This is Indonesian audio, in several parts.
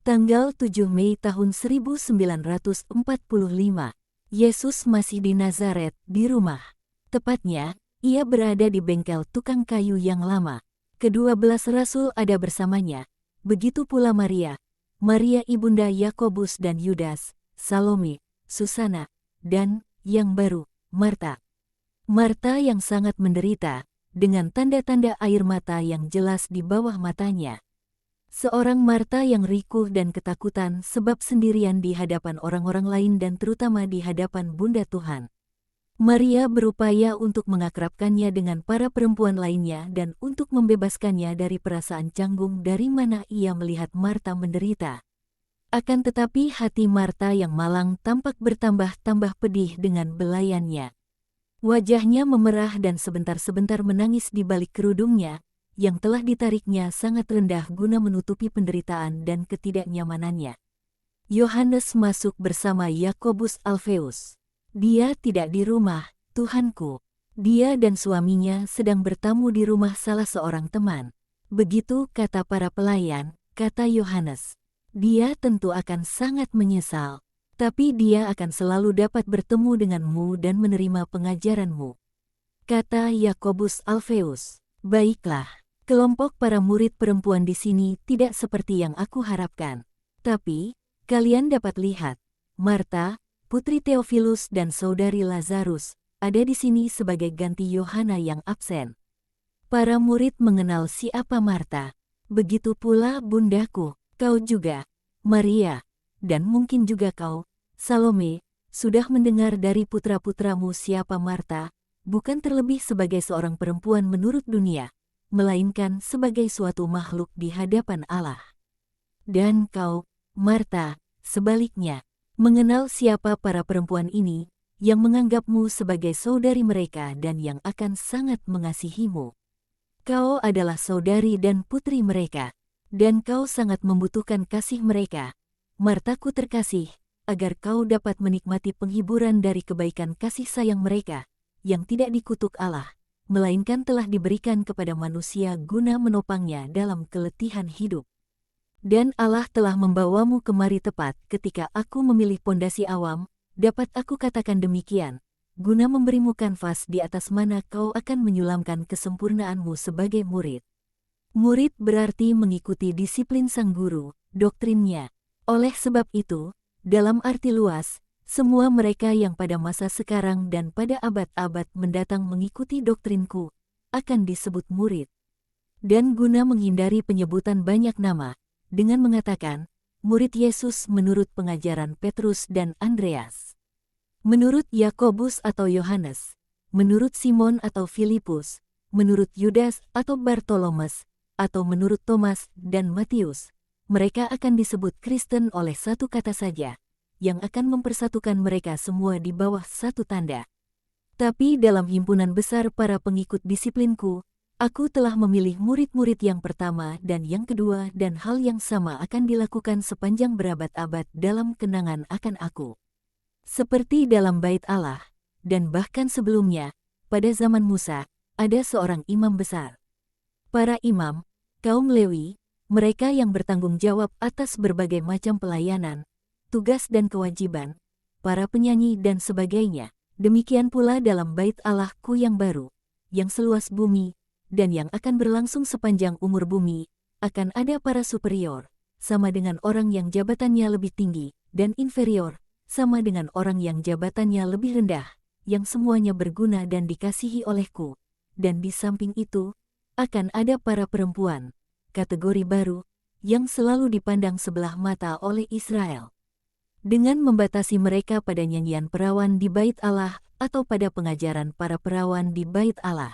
Tanggal 7 Mei tahun 1945, Yesus masih di Nazaret, di rumah. Tepatnya, ia berada di bengkel tukang kayu yang lama. Ke-12 rasul ada bersamanya, begitu pula Maria, Maria ibunda Yakobus dan Yudas, Salome, Susana, dan, yang baru, Marta. Marta yang sangat menderita, dengan tanda-tanda air mata yang jelas di bawah matanya. Seorang Marta yang rikuh dan ketakutan sebab sendirian di hadapan orang-orang lain dan terutama di hadapan Bunda Tuhan. Maria berupaya untuk mengakrabkannya dengan para perempuan lainnya dan untuk membebaskannya dari perasaan canggung dari mana ia melihat Marta menderita. Akan tetapi hati Marta yang malang tampak bertambah-tambah pedih dengan belayannya. Wajahnya memerah dan sebentar-sebentar menangis di balik kerudungnya, yang telah ditariknya sangat rendah guna menutupi penderitaan dan ketidaknyamanannya. Yohanes masuk bersama Yakobus Alfeus. Dia tidak di rumah, Tuhanku. Dia dan suaminya sedang bertamu di rumah salah seorang teman. Begitu kata para pelayan, kata Yohanes. Dia tentu akan sangat menyesal, tapi dia akan selalu dapat bertemu denganmu dan menerima pengajaranmu. Kata Yakobus Alfeus, baiklah. Kelompok para murid perempuan di sini tidak seperti yang aku harapkan. Tapi, kalian dapat lihat, Marta, putri Theophilus dan saudari Lazarus, ada di sini sebagai ganti Yohana yang absen. Para murid mengenal siapa Marta. Begitu pula bundaku, kau juga, Maria, dan mungkin juga kau, Salome, sudah mendengar dari putra-putramu siapa Marta, bukan terlebih sebagai seorang perempuan menurut dunia, melainkan sebagai suatu makhluk di hadapan Allah. Dan kau, Marta, sebaliknya, mengenal siapa para perempuan ini, yang menganggapmu sebagai saudari mereka dan yang akan sangat mengasihimu. Kau adalah saudari dan putri mereka, dan kau sangat membutuhkan kasih mereka, Martaku terkasih, agar kau dapat menikmati penghiburan dari kebaikan kasih sayang mereka, yang tidak dikutuk Allah, melainkan telah diberikan kepada manusia guna menopangnya dalam keletihan hidup. Dan Allah telah membawamu kemari tepat ketika aku memilih pondasi awam, dapat aku katakan demikian, guna memberimu kanvas di atas mana kau akan menyulamkan kesempurnaanmu sebagai murid. Murid berarti mengikuti disiplin sang guru, doktrinnya. Oleh sebab itu, dalam arti luas, semua mereka yang pada masa sekarang dan pada abad-abad mendatang mengikuti doktrinku, akan disebut murid. Dan guna menghindari penyebutan banyak nama, dengan mengatakan, murid Yesus menurut pengajaran Petrus dan Andreas. Menurut Yakobus atau Yohanes, menurut Simon atau Filipus, menurut Yudas atau Bartolomes, atau menurut Thomas dan Matius, mereka akan disebut Kristen oleh satu kata saja, yang akan mempersatukan mereka semua di bawah satu tanda. Tapi dalam himpunan besar para pengikut disiplinku, aku telah memilih murid-murid yang pertama dan yang kedua dan hal yang sama akan dilakukan sepanjang berabad-abad dalam kenangan akan aku. Seperti dalam bait Allah, dan bahkan sebelumnya, pada zaman Musa, ada seorang imam besar. Para imam, kaum Lewi, mereka yang bertanggung jawab atas berbagai macam pelayanan, tugas dan kewajiban, para penyanyi dan sebagainya. Demikian pula dalam bait Allahku yang baru, yang seluas bumi, dan yang akan berlangsung sepanjang umur bumi, akan ada para superior, sama dengan orang yang jabatannya lebih tinggi, dan inferior, sama dengan orang yang jabatannya lebih rendah, yang semuanya berguna dan dikasihi olehku. Dan di samping itu, akan ada para perempuan, kategori baru, yang selalu dipandang sebelah mata oleh Israel. Dengan membatasi mereka pada nyanyian perawan di bait Allah atau pada pengajaran para perawan di bait Allah.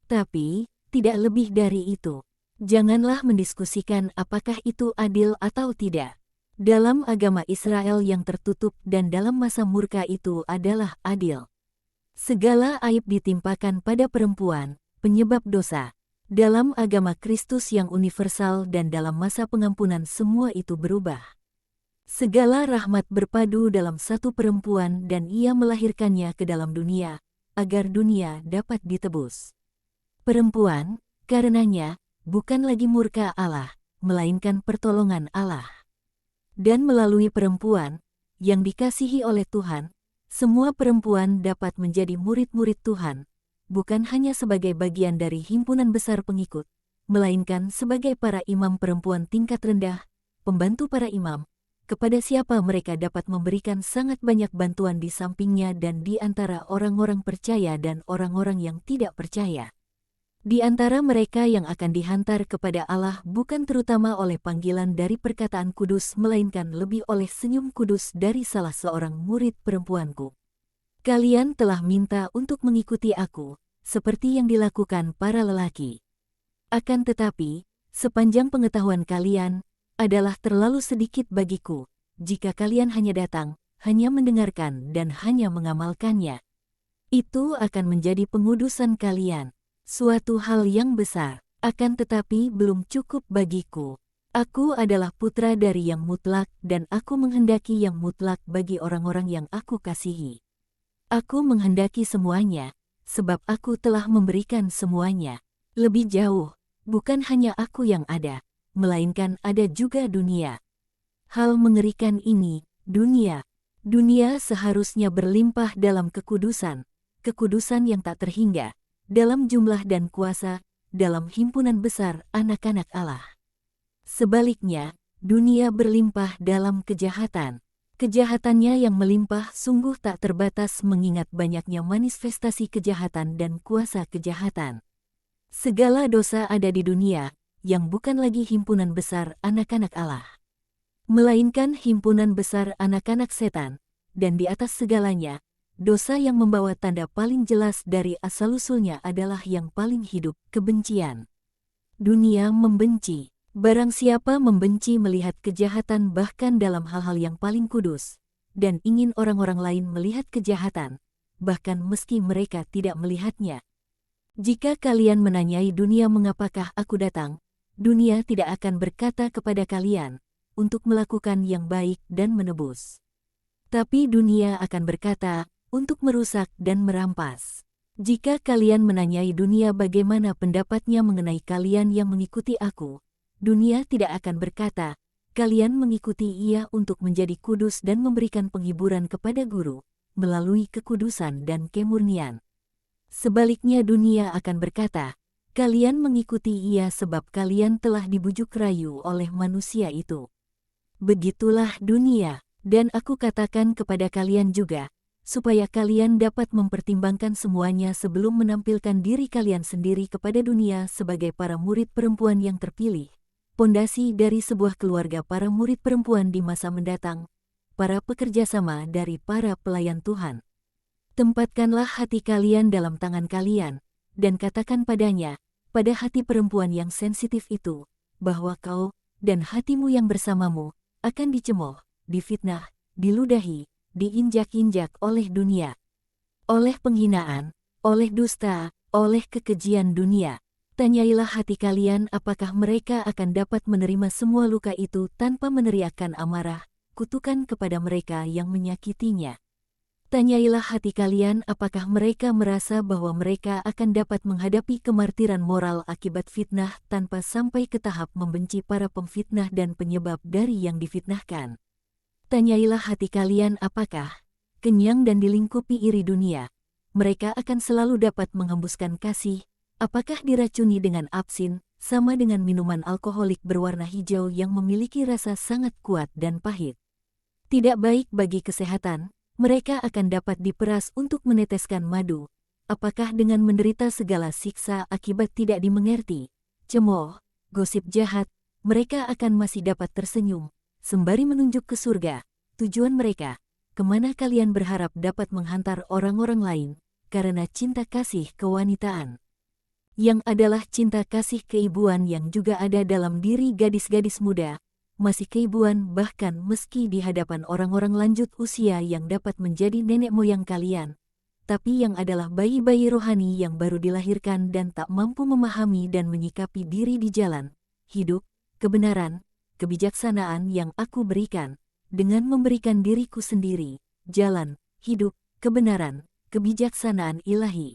Tapi, tidak lebih dari itu. Janganlah mendiskusikan apakah itu adil atau tidak. Dalam agama Israel yang tertutup dan dalam masa murka itu adalah adil. Segala aib ditimpakan pada perempuan, penyebab dosa. Dalam agama Kristus yang universal dan dalam masa pengampunan semua itu berubah. Segala rahmat berpadu dalam satu perempuan dan ia melahirkannya ke dalam dunia, agar dunia dapat ditebus. Perempuan, karenanya, bukan lagi murka Allah, melainkan pertolongan Allah. Dan melalui perempuan, yang dikasihi oleh Tuhan, semua perempuan dapat menjadi murid-murid Tuhan, bukan hanya sebagai bagian dari himpunan besar pengikut, melainkan sebagai para imam perempuan tingkat rendah, pembantu para imam, kepada siapa mereka dapat memberikan sangat banyak bantuan di sampingnya dan di antara orang-orang percaya dan orang-orang yang tidak percaya. Di antara mereka yang akan dihantar kepada Allah bukan terutama oleh panggilan dari perkataan kudus melainkan lebih oleh senyum kudus dari salah seorang murid perempuanku. Kalian telah minta untuk mengikuti aku, seperti yang dilakukan para lelaki. Akan tetapi, sepanjang pengetahuan kalian, adalah terlalu sedikit bagiku, jika kalian hanya datang, hanya mendengarkan dan hanya mengamalkannya. Itu akan menjadi pengudusan kalian. Suatu hal yang besar, akan tetapi belum cukup bagiku. Aku adalah putra dari yang mutlak dan aku menghendaki yang mutlak bagi orang-orang yang aku kasihi. Aku menghendaki semuanya, sebab aku telah memberikan semuanya. Lebih jauh, bukan hanya aku yang ada, melainkan ada juga dunia. Hal mengerikan ini, dunia. Dunia seharusnya berlimpah dalam kekudusan, kekudusan yang tak terhingga, dalam jumlah dan kuasa, dalam himpunan besar anak-anak Allah. Sebaliknya, dunia berlimpah dalam kejahatan. Kejahatannya yang melimpah sungguh tak terbatas mengingat banyaknya manifestasi kejahatan dan kuasa kejahatan. Segala dosa ada di dunia, yang bukan lagi himpunan besar anak-anak Allah, melainkan himpunan besar anak-anak setan, dan di atas segalanya, dosa yang membawa tanda paling jelas dari asal-usulnya adalah yang paling hidup, kebencian. Dunia membenci. Barang siapa membenci melihat kejahatan bahkan dalam hal-hal yang paling kudus, dan ingin orang-orang lain melihat kejahatan, bahkan meski mereka tidak melihatnya. Jika kalian menanyai dunia mengapakah aku datang, dunia tidak akan berkata kepada kalian, untuk melakukan yang baik dan menebus. Tapi dunia akan berkata, untuk merusak dan merampas. Jika kalian menanyai dunia bagaimana pendapatnya mengenai kalian yang mengikuti aku, dunia tidak akan berkata, kalian mengikuti ia untuk menjadi kudus dan memberikan penghiburan kepada guru, melalui kekudusan dan kemurnian. Sebaliknya dunia akan berkata, kalian mengikuti ia sebab kalian telah dibujuk rayu oleh manusia itu. Begitulah dunia, dan aku katakan kepada kalian juga, supaya kalian dapat mempertimbangkan semuanya sebelum menampilkan diri kalian sendiri kepada dunia sebagai para murid perempuan yang terpilih, pondasi dari sebuah keluarga para murid perempuan di masa mendatang, para pekerja sama dari para pelayan Tuhan. Tempatkanlah hati kalian dalam tangan kalian, dan katakan padanya, pada hati perempuan yang sensitif itu, bahwa kau dan hatimu yang bersamamu akan dicemooh, difitnah, diludahi, diinjak-injak oleh dunia, oleh penghinaan, oleh dusta, oleh kekejian dunia. Tanyailah hati kalian apakah mereka akan dapat menerima semua luka itu tanpa meneriakkan amarah, kutukan kepada mereka yang menyakitinya. Tanyailah hati kalian apakah mereka merasa bahwa mereka akan dapat menghadapi kemartiran moral akibat fitnah tanpa sampai ke tahap membenci para pemfitnah dan penyebab dari yang difitnahkan. Tanyailah hati kalian apakah, kenyang dan dilingkupi iri dunia, mereka akan selalu dapat menghembuskan kasih, apakah diracuni dengan absin, sama dengan minuman alkoholik berwarna hijau yang memiliki rasa sangat kuat dan pahit. Tidak baik bagi kesehatan, mereka akan dapat diperas untuk meneteskan madu, apakah dengan menderita segala siksa akibat tidak dimengerti, cemooh, gosip jahat, mereka akan masih dapat tersenyum, sembari menunjuk ke surga, tujuan mereka, kemana kalian berharap dapat menghantar orang-orang lain, karena cinta kasih kewanitaan. Yang adalah cinta kasih keibuan yang juga ada dalam diri gadis-gadis muda, masih keibuan bahkan meski di hadapan orang-orang lanjut usia yang dapat menjadi nenek moyang kalian, tapi yang adalah bayi-bayi rohani yang baru dilahirkan dan tak mampu memahami dan menyikapi diri di jalan, hidup, kebenaran, kebijaksanaan yang aku berikan, dengan memberikan diriku sendiri, jalan, hidup, kebenaran, kebijaksanaan ilahi.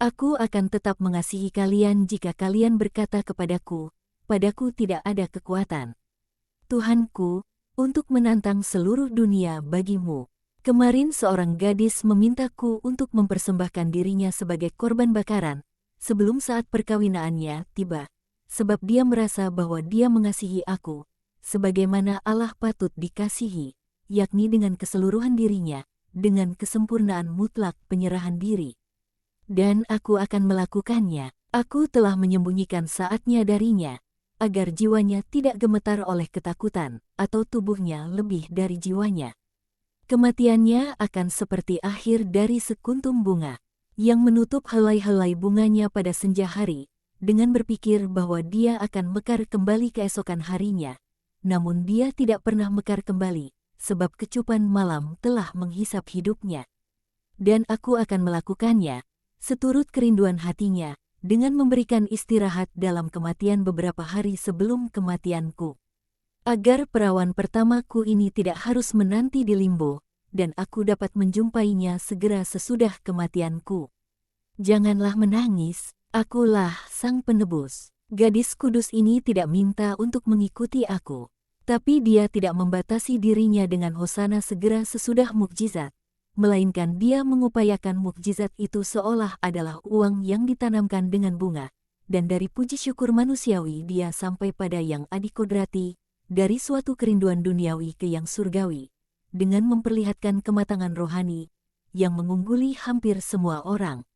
Aku akan tetap mengasihi kalian jika kalian berkata kepadaku, padaku tidak ada kekuatan. Tuhanku, untuk menantang seluruh dunia bagimu. Kemarin seorang gadis memintaku untuk mempersembahkan dirinya sebagai korban bakaran sebelum saat perkawinaannya tiba, sebab dia merasa bahwa dia mengasihi aku, sebagaimana Allah patut dikasihi, yakni dengan keseluruhan dirinya, dengan kesempurnaan mutlak penyerahan diri. Dan aku akan melakukannya. Aku telah menyembunyikan saatnya darinya, agar jiwanya tidak gemetar oleh ketakutan, atau tubuhnya lebih dari jiwanya. Kematiannya akan seperti akhir dari sekuntum bunga, yang menutup helai-helai bunganya pada senja hari, dengan berpikir bahwa dia akan mekar kembali keesokan harinya. Namun dia tidak pernah mekar kembali, sebab kecupan malam telah menghisap hidupnya. Dan aku akan melakukannya, seturut kerinduan hatinya, dengan memberikan istirahat dalam kematian beberapa hari sebelum kematianku. Agar perawan pertamaku ini tidak harus menanti di limbo, dan aku dapat menjumpainya segera sesudah kematianku. Janganlah menangis, akulah sang penebus. Gadis kudus ini tidak minta untuk mengikuti aku, tapi dia tidak membatasi dirinya dengan hosana segera sesudah mukjizat, melainkan dia mengupayakan mukjizat itu seolah adalah uang yang ditanamkan dengan bunga, dan dari puji syukur manusiawi dia sampai pada yang adikodrati, dari suatu kerinduan duniawi ke yang surgawi, dengan memperlihatkan kematangan rohani, yang mengungguli hampir semua orang.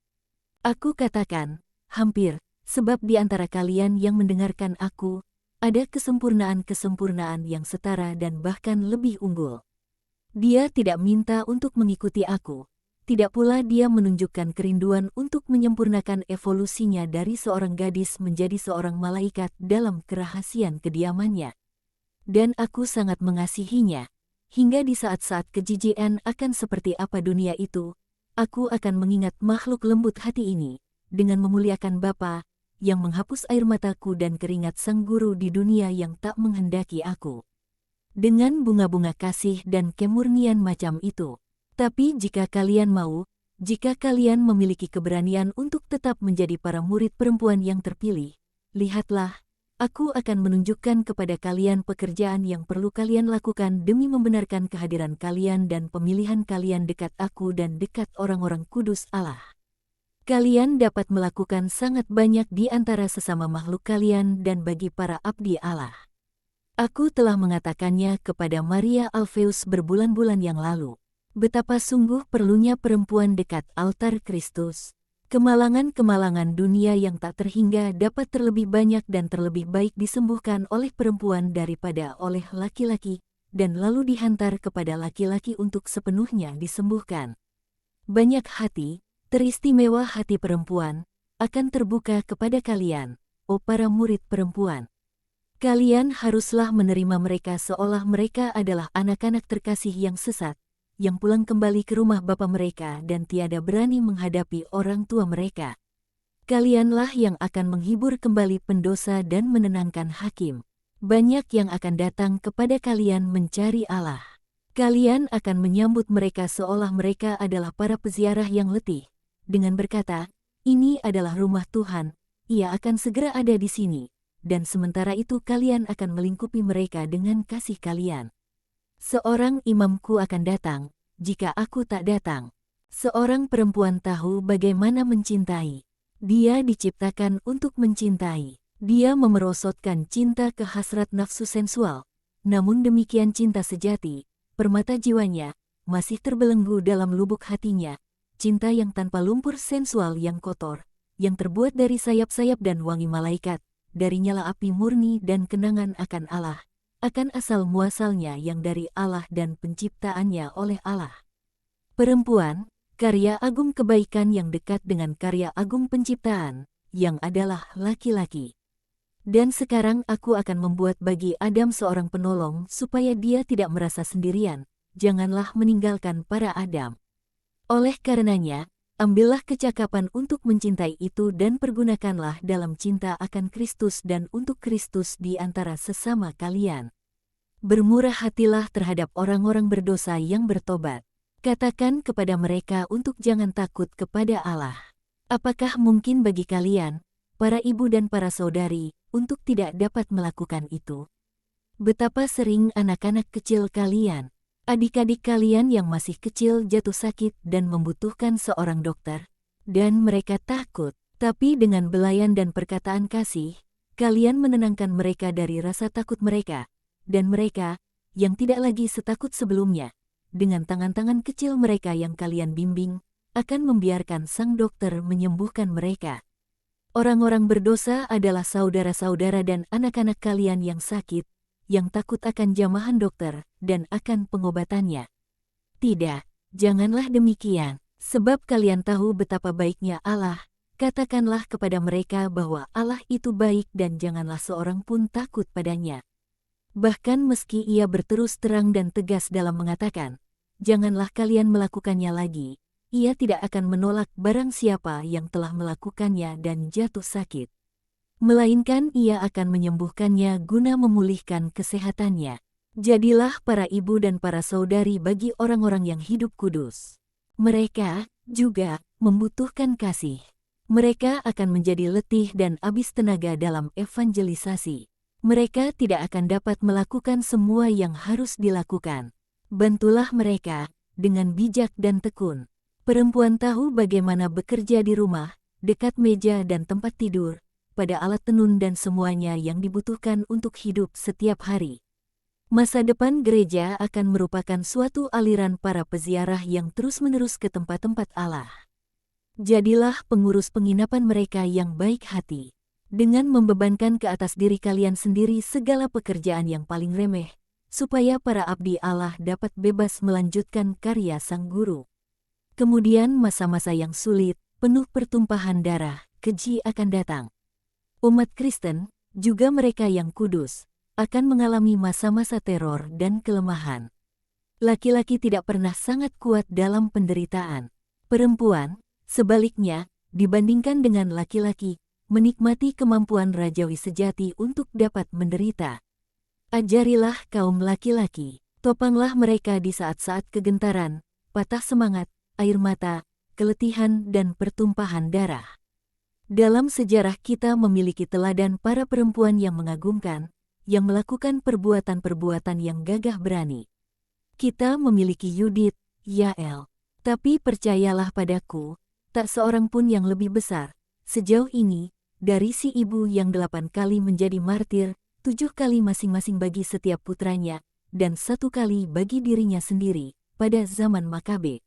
Aku katakan, hampir, sebab di antara kalian yang mendengarkan aku, ada kesempurnaan-kesempurnaan yang setara dan bahkan lebih unggul. Dia tidak minta untuk mengikuti aku, tidak pula dia menunjukkan kerinduan untuk menyempurnakan evolusinya dari seorang gadis menjadi seorang malaikat dalam kerahasian kediamannya. Dan aku sangat mengasihinya, hingga di saat-saat kejijian akan seperti apa dunia itu, aku akan mengingat makhluk lembut hati ini, dengan memuliakan Bapa, yang menghapus air mataku dan keringat sang guru di dunia yang tak menghendaki aku. Dengan bunga-bunga kasih dan kemurnian macam itu. Tapi jika kalian mau, jika kalian memiliki keberanian untuk tetap menjadi para murid perempuan yang terpilih, lihatlah, aku akan menunjukkan kepada kalian pekerjaan yang perlu kalian lakukan demi membenarkan kehadiran kalian dan pemilihan kalian dekat aku dan dekat orang-orang kudus Allah. Kalian dapat melakukan sangat banyak di antara sesama makhluk kalian dan bagi para abdi Allah. Aku telah mengatakannya kepada Maria Alpheus berbulan-bulan yang lalu. Betapa sungguh perlunya perempuan dekat altar Kristus. Kemalangan-kemalangan dunia yang tak terhingga dapat terlebih banyak dan terlebih baik disembuhkan oleh perempuan daripada oleh laki-laki, dan lalu dihantar kepada laki-laki untuk sepenuhnya disembuhkan. Banyak hati, teristimewa hati perempuan, akan terbuka kepada kalian, oh para murid perempuan. Kalian haruslah menerima mereka seolah mereka adalah anak-anak terkasih yang sesat, yang pulang kembali ke rumah bapa mereka dan tiada berani menghadapi orang tua mereka. Kalianlah yang akan menghibur kembali pendosa dan menenangkan hakim. Banyak yang akan datang kepada kalian mencari Allah. Kalian akan menyambut mereka seolah mereka adalah para peziarah yang letih, dengan berkata, "Ini adalah rumah Tuhan, Ia akan segera ada di sini." Dan sementara itu kalian akan melingkupi mereka dengan kasih kalian. Seorang imamku akan datang, jika aku tak datang. Seorang perempuan tahu bagaimana mencintai. Dia diciptakan untuk mencintai. Dia memerosotkan cinta ke hasrat nafsu sensual. Namun demikian cinta sejati, permata jiwanya, masih terbelenggu dalam lubuk hatinya. Cinta yang tanpa lumpur sensual yang kotor, yang terbuat dari sayap-sayap dan wangi malaikat. Dari nyala api murni dan kenangan akan Allah, akan asal-muasalnya yang dari Allah dan penciptaannya oleh Allah. Perempuan, karya agung kebaikan yang dekat dengan karya agung penciptaan, yang adalah laki-laki. Dan sekarang aku akan membuat bagi Adam seorang penolong supaya dia tidak merasa sendirian, janganlah meninggalkan para Adam. Oleh karenanya, ambillah kecakapan untuk mencintai itu dan pergunakanlah dalam cinta akan Kristus dan untuk Kristus di antara sesama kalian. Bermurah hatilah terhadap orang-orang berdosa yang bertobat. Katakan kepada mereka untuk jangan takut kepada Allah. Apakah mungkin bagi kalian, para ibu dan para saudari, untuk tidak dapat melakukan itu? Betapa sering anak-anak kecil kalian, adik-adik kalian yang masih kecil jatuh sakit dan membutuhkan seorang dokter, dan mereka takut. Tapi dengan belayan dan perkataan kasih, kalian menenangkan mereka dari rasa takut mereka, dan mereka, yang tidak lagi setakut sebelumnya, dengan tangan-tangan kecil mereka yang kalian bimbing, akan membiarkan sang dokter menyembuhkan mereka. Orang-orang berdosa adalah saudara-saudara dan anak-anak kalian yang sakit, yang takut akan jamahan dokter dan akan pengobatannya. Tidak, janganlah demikian, sebab kalian tahu betapa baiknya Allah. Katakanlah kepada mereka bahwa Allah itu baik dan janganlah seorang pun takut padanya. Bahkan meski ia berterus terang dan tegas dalam mengatakan, janganlah kalian melakukannya lagi, ia tidak akan menolak barang siapa yang telah melakukannya dan jatuh sakit. Melainkan ia akan menyembuhkannya guna memulihkan kesehatannya. Jadilah para ibu dan para saudari bagi orang-orang yang hidup kudus. Mereka juga membutuhkan kasih. Mereka akan menjadi letih dan habis tenaga dalam evangelisasi. Mereka tidak akan dapat melakukan semua yang harus dilakukan. Bantulah mereka dengan bijak dan tekun. Perempuan tahu bagaimana bekerja di rumah, dekat meja dan tempat tidur, pada alat tenun dan semuanya yang dibutuhkan untuk hidup setiap hari. Masa depan gereja akan merupakan suatu aliran para peziarah yang terus-menerus ke tempat-tempat Allah. Jadilah pengurus penginapan mereka yang baik hati, dengan membebankan ke atas diri kalian sendiri segala pekerjaan yang paling remeh, supaya para abdi Allah dapat bebas melanjutkan karya Sang Guru. Kemudian masa-masa yang sulit, penuh pertumpahan darah, keji akan datang. Umat Kristen, juga mereka yang kudus, akan mengalami masa-masa teror dan kelemahan. Laki-laki tidak pernah sangat kuat dalam penderitaan. Perempuan, sebaliknya, dibandingkan dengan laki-laki, menikmati kemampuan rajawi sejati untuk dapat menderita. Ajarilah kaum laki-laki, topanglah mereka di saat-saat kegentaran, patah semangat, air mata, keletihan dan pertumpahan darah. Dalam sejarah kita memiliki teladan para perempuan yang mengagumkan, yang melakukan perbuatan-perbuatan yang gagah berani. Kita memiliki Yudit, Yael. Tapi percayalah padaku, tak seorang pun yang lebih besar, sejauh ini, dari si ibu yang 8 kali menjadi martir, 7 kali masing-masing bagi setiap putranya, dan 1 kali bagi dirinya sendiri, pada zaman Makabe.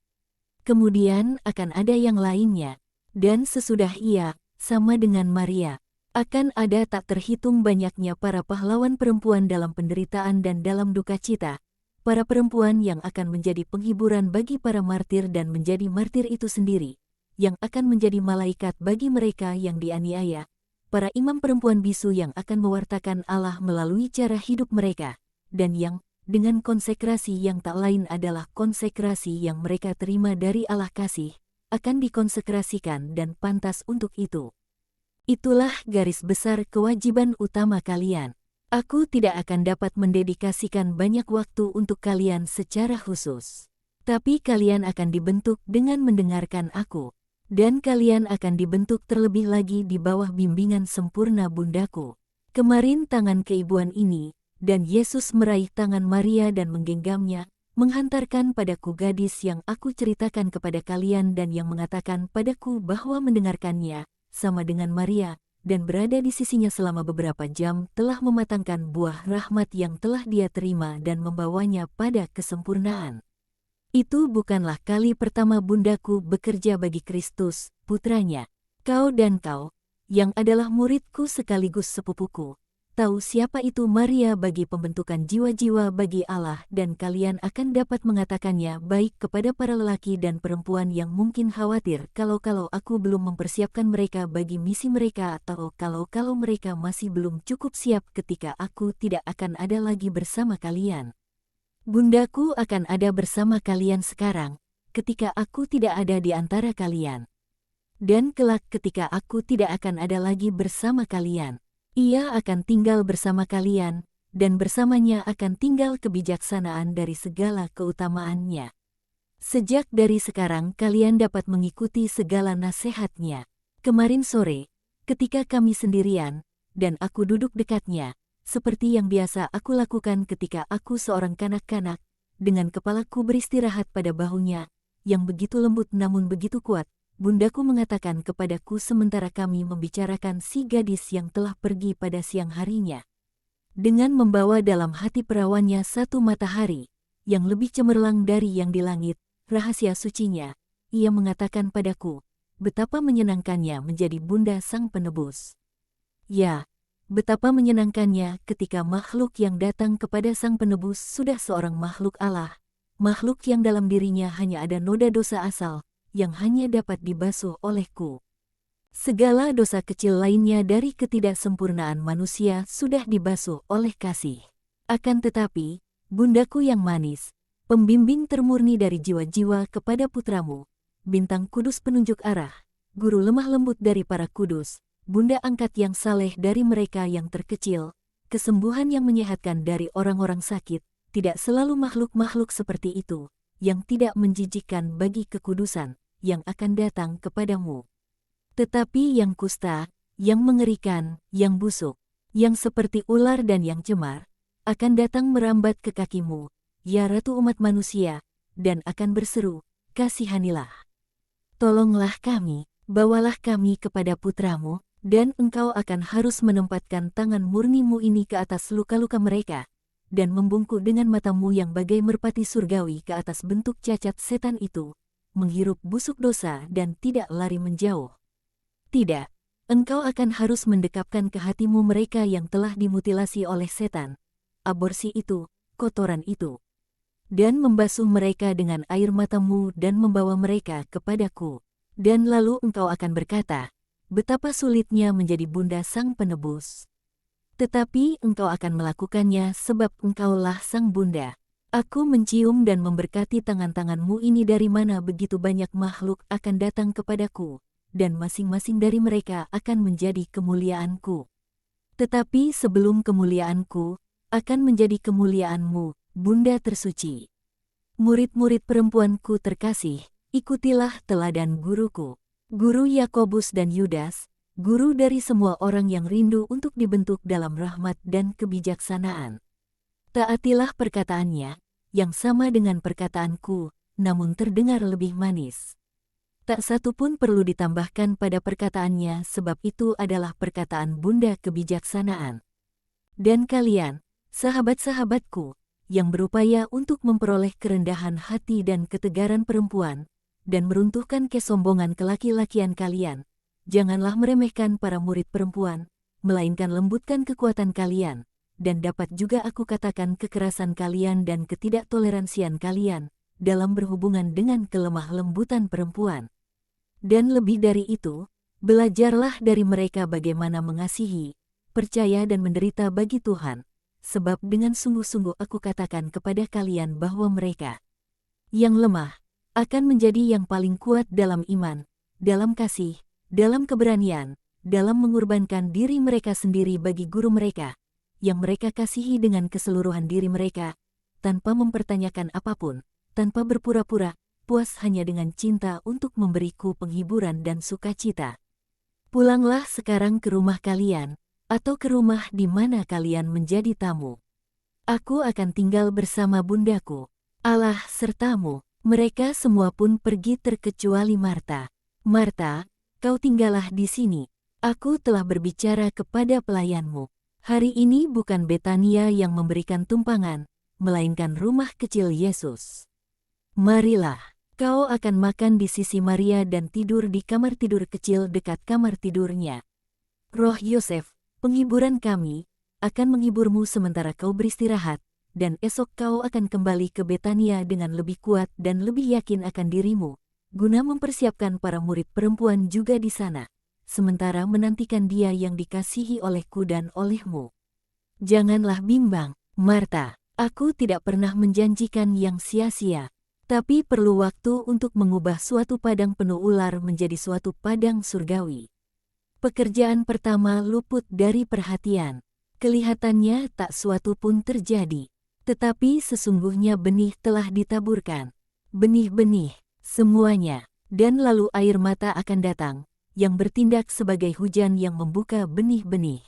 Kemudian akan ada yang lainnya, dan sesudah ia, sama dengan Maria, akan ada tak terhitung banyaknya para pahlawan perempuan dalam penderitaan dan dalam duka cita, para perempuan yang akan menjadi penghiburan bagi para martir dan menjadi martir itu sendiri, yang akan menjadi malaikat bagi mereka yang dianiaya, para imam perempuan bisu yang akan mewartakan Allah melalui cara hidup mereka, dan yang, dengan konsekrasi yang tak lain adalah konsekrasi yang mereka terima dari Allah kasih, akan dikonsekrasikan dan pantas untuk itu. Itulah garis besar kewajiban utama kalian. Aku tidak akan dapat mendedikasikan banyak waktu untuk kalian secara khusus. Tapi kalian akan dibentuk dengan mendengarkan aku. Dan kalian akan dibentuk terlebih lagi di bawah bimbingan sempurna bundaku. Kemarin tangan keibuan ini, dan Yesus meraih tangan Maria dan menggenggamnya, menghantarkan padaku gadis yang aku ceritakan kepada kalian dan yang mengatakan padaku bahwa mendengarkannya, sama dengan Maria, dan berada di sisinya selama beberapa jam telah mematangkan buah rahmat yang telah dia terima dan membawanya pada kesempurnaan. Itu bukanlah kali pertama bundaku bekerja bagi Kristus, putranya. Kau dan kau, yang adalah muridku sekaligus sepupuku, tahu siapa itu Maria bagi pembentukan jiwa-jiwa bagi Allah dan kalian akan dapat mengatakannya baik kepada para lelaki dan perempuan yang mungkin khawatir kalau aku belum mempersiapkan mereka bagi misi mereka atau kalau mereka masih belum cukup siap ketika aku tidak akan ada lagi bersama kalian. Bundaku akan ada bersama kalian sekarang, ketika aku tidak ada di antara kalian. Dan kelak ketika aku tidak akan ada lagi bersama kalian. Ia akan tinggal bersama kalian, dan bersamanya akan tinggal kebijaksanaan dari segala keutamaannya. Sejak dari sekarang kalian dapat mengikuti segala nasihatnya. Kemarin sore, ketika kami sendirian, dan aku duduk dekatnya, seperti yang biasa aku lakukan ketika aku seorang kanak-kanak, dengan kepalaku beristirahat pada bahunya, yang begitu lembut namun begitu kuat. Bundaku mengatakan kepadaku sementara kami membicarakan si gadis yang telah pergi pada siang harinya. Dengan membawa dalam hati perawannya satu matahari, yang lebih cemerlang dari yang di langit, rahasia sucinya, ia mengatakan padaku, betapa menyenangkannya menjadi bunda sang penebus. Ya, betapa menyenangkannya ketika makhluk yang datang kepada sang penebus sudah seorang makhluk Allah, makhluk yang dalam dirinya hanya ada noda dosa asal, yang hanya dapat dibasuh olehku. Segala dosa kecil lainnya dari ketidaksempurnaan manusia sudah dibasuh oleh kasih. Akan tetapi, bundaku yang manis, pembimbing termurni dari jiwa-jiwa kepada putramu, bintang kudus penunjuk arah, guru lemah lembut dari para kudus, bunda angkat yang saleh dari mereka yang terkecil, kesembuhan yang menyehatkan dari orang-orang sakit, tidak selalu makhluk-makhluk seperti itu, yang tidak menjijikkan bagi kekudusan, yang akan datang kepadamu. Tetapi yang kusta, yang mengerikan, yang busuk, yang seperti ular dan yang cemar, akan datang merambat ke kakimu, ya Ratu umat manusia, dan akan berseru, kasihanilah. Tolonglah kami, bawalah kami kepada putramu, dan engkau akan harus menempatkan tangan murnimu ini ke atas luka-luka mereka, dan membungkuk dengan matamu yang bagai merpati surgawi ke atas bentuk cacat setan itu, menghirup busuk dosa dan tidak lari menjauh. Tidak, engkau akan harus mendekapkan ke hatimu mereka yang telah dimutilasi oleh setan, aborsi itu, kotoran itu, dan membasuh mereka dengan air matamu dan membawa mereka kepadaku. Dan lalu engkau akan berkata, betapa sulitnya menjadi bunda sang penebus. Tetapi engkau akan melakukannya sebab engkaulah sang bunda. Aku mencium dan memberkati tangan-tanganmu ini dari mana begitu banyak makhluk akan datang kepadaku, dan masing-masing dari mereka akan menjadi kemuliaanku. Tetapi sebelum kemuliaanku, akan menjadi kemuliaanmu, bunda tersuci. Murid-murid perempuanku terkasih, ikutilah teladan guruku. Guru Yakobus dan Yudas, guru dari semua orang yang rindu untuk dibentuk dalam rahmat dan kebijaksanaan. Taatilah perkataannya, yang sama dengan perkataanku, namun terdengar lebih manis. Tak satu pun perlu ditambahkan pada perkataannya sebab itu adalah perkataan bunda kebijaksanaan. Dan kalian, sahabat-sahabatku, yang berupaya untuk memperoleh kerendahan hati dan ketegaran perempuan, dan meruntuhkan kesombongan kelaki-lakian kalian, janganlah meremehkan para murid perempuan, melainkan lembutkan kekuatan kalian, dan dapat juga aku katakan kekerasan kalian dan ketidaktoleransian kalian, dalam berhubungan dengan kelemah lembutan perempuan. Dan lebih dari itu, belajarlah dari mereka bagaimana mengasihi, percaya dan menderita bagi Tuhan, sebab dengan sungguh-sungguh aku katakan kepada kalian bahwa mereka yang lemah akan menjadi yang paling kuat dalam iman, dalam kasih, dalam keberanian, dalam mengorbankan diri mereka sendiri bagi guru mereka, yang mereka kasihi dengan keseluruhan diri mereka, tanpa mempertanyakan apapun, tanpa berpura-pura, puas hanya dengan cinta untuk memberiku penghiburan dan sukacita. Pulanglah sekarang ke rumah kalian, atau ke rumah di mana kalian menjadi tamu. Aku akan tinggal bersama bundaku, Allah sertamu. Mereka semua pun pergi terkecuali Marta. Marta, kau tinggallah di sini. Aku telah berbicara kepada pelayanmu. Hari ini bukan Betania yang memberikan tumpangan, melainkan rumah kecil Yesus. Marilah, kau akan makan di sisi Maria dan tidur di kamar tidur kecil dekat kamar tidurnya. Roh Yosef, penghiburan kami, akan menghiburmu sementara kau beristirahat, dan esok kau akan kembali ke Betania dengan lebih kuat dan lebih yakin akan dirimu, guna mempersiapkan para murid perempuan juga di sana, sementara menantikan Dia yang dikasihi olehku dan olehmu. Janganlah bimbang, Marta, aku tidak pernah menjanjikan yang sia-sia, tapi perlu waktu untuk mengubah suatu padang penuh ular menjadi suatu padang surgawi. Pekerjaan pertama luput dari perhatian. Kelihatannya tak suatu pun terjadi. Tetapi sesungguhnya benih telah ditaburkan. Benih-benih, semuanya. Dan lalu air mata akan datang, yang bertindak sebagai hujan yang membuka benih-benih.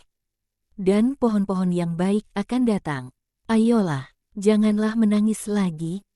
dan pohon-pohon yang baik akan datang. Ayolah, janganlah menangis lagi,